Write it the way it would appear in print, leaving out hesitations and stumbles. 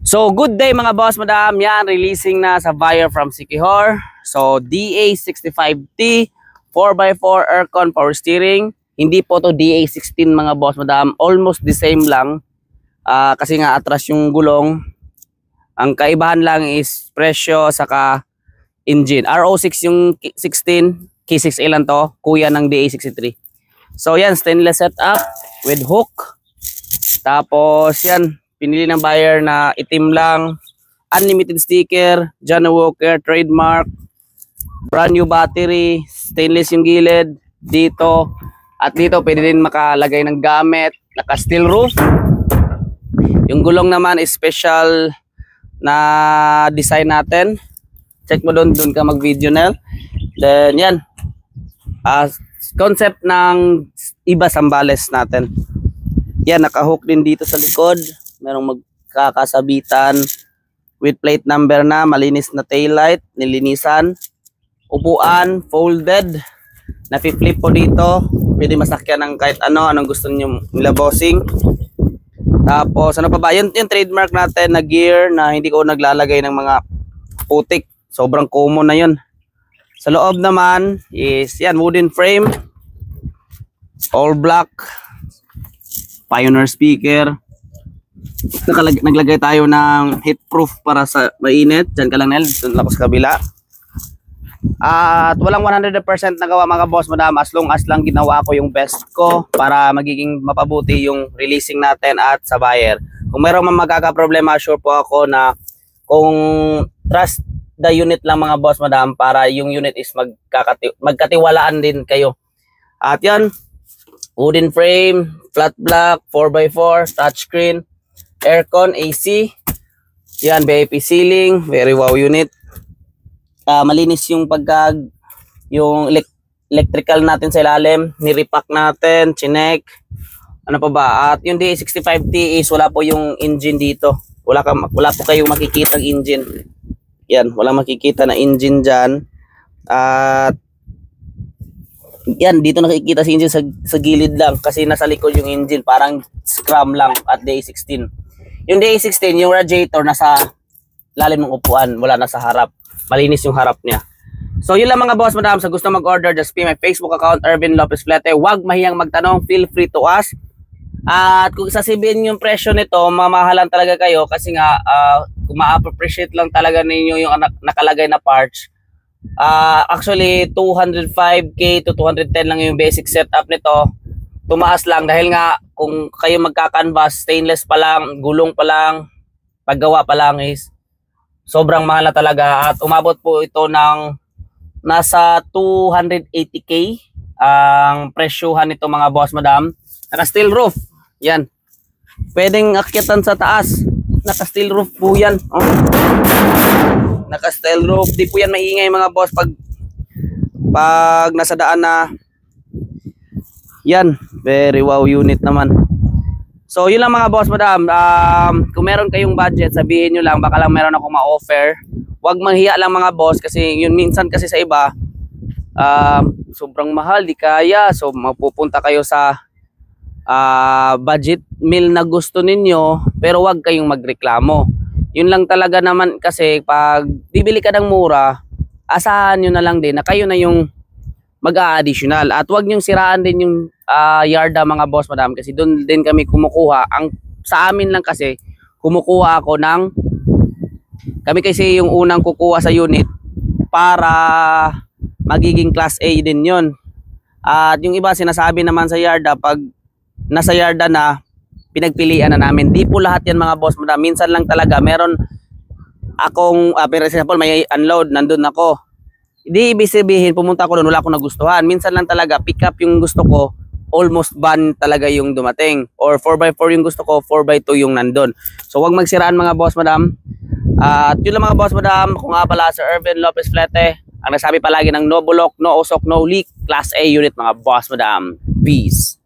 So good day mga boss madam, yan releasing na sa buyer from Siquijor. So DA65T 4x4 aircon power steering. Hindi po to DA16 mga boss madam, almost the same lang. Kasi nga atras yung gulong. Ang kaibahan lang is presyo saka engine. RO6 yung 16, K6A lang to, kuya ng DA63. So yan, stainless setup with hook. Tapos yan, pinili ng buyer na itim lang, unlimited sticker, John Walker trademark, brand new battery, stainless yung gilid dito. At dito pwede din makalagay ng gamit, naka steel roof. Yung gulong naman is special na design natin. Check mo doon ka mag-video Nel. Then yan, concept ng iba sambales natin. Yan, naka-hook din dito sa likod. Merong magkakasabitan with plate number na, malinis na taillight, nilinisan. Upuan, folded, nafi-flip po dito. Pwede masakyan ng kahit ano, anong gusto niyo nila bossing. Tapos ano pa ba, yung trademark natin na gear na hindi ko naglalagay ng mga putik. Sobrang common na yun. Sa loob naman is yan, wooden frame, all black, Pioneer speaker. Naglagay tayo ng heatproof para sa mainit. Diyan ka lang Nel, doon lang sa kabila. At walang 100% nagawa mga boss madam, as long as lang ginawa ko yung best ko para magiging mapabuti yung releasing natin at sa buyer. Kung mayroong magkakaproblema, sure po ako na kung trust the unit lang mga boss madam, para yung unit is magkatiwalaan din kayo. At yan, wooden frame, flat black, 4x4, touchscreen, aircon, AC. Yan, VIP ceiling, very wow unit. Malinis yung yung electrical natin sa ilalim, ni-repack natin, chinek. Ano pa ba? At yung DA65T is wala po yung engine dito. Wala po kayong makikita ng engine. Yan, wala makikita na engine dyan. At yan, dito nakikita si engine sa gilid lang kasi nasa likod yung engine, parang scrum lang at DA16. Yung DA16, yung radiator nasa lalim ng upuan, wala nasa harap. Malinis yung harap niya. So yun lang mga boss madam, sa gusto mag-order, just pay my Facebook account, Ervin Lopez Flete. Huwag mahiyang magtanong, feel free to ask. At kung sasabihin yung presyo nito, mamahalan talaga kayo kasi nga kung ma-appreciate lang talaga ninyo yung nakalagay na parts. Actually 205k to 210 lang yung basic setup nito. Tumaas lang dahil nga kung kayo magka-canvas, stainless pa lang, gulong pa lang, paggawa pa lang is sobrang mahal na talaga. At umabot po ito ng nasa 280k ang presyuhan nito mga boss madam. Naka steel roof. Yan. Pwedeng akyatan sa taas. Naka steel roof po yan. Oh. Naka steel roof. Di po yan maingay mga boss pag nasa daan na. Yan. Very wow unit naman. So yun lang mga boss madam. Kung meron kayong budget, sabihin nyo lang. Baka lang meron akong ma-offer. Huwag manghiya lang mga boss. Kasi yun minsan kasi sa iba sobrang mahal. Di kaya. So mapupunta kayo sa budget meal na gusto ninyo, pero wag kayong magreklamo. Yun lang talaga naman kasi pag bibili ka ng mura, asahan nyo na lang din na kayo na yung mag-a-additional. At wag nyong siraan din yung yarda mga boss madam kasi doon din kami kumukuha. Sa amin lang kasi kumukuha ako ng, kami kasi yung unang kukuha sa unit para magiging class A din yun. At yung iba sinasabi naman sa yarda, pag nasa yarda na, pinagpilian na namin. Di po lahat yan mga boss madam. Minsan lang talaga meron akong for example may unload, nandun ako. Di ibig sabihin pumunta ako doon, wala akong nagustuhan. Minsan lang talaga pick up yung gusto ko, almost ban talaga yung dumating. Or 4x4 yung gusto ko, 4x2 yung nandun. So wag magsiraan mga boss madam. At yun lang mga boss madam. Kung nga pala Sir Ervin Lopez Flete, ang nasabi palagi ng no bulok, no usok, no leak, class A unit mga boss madam. Peace.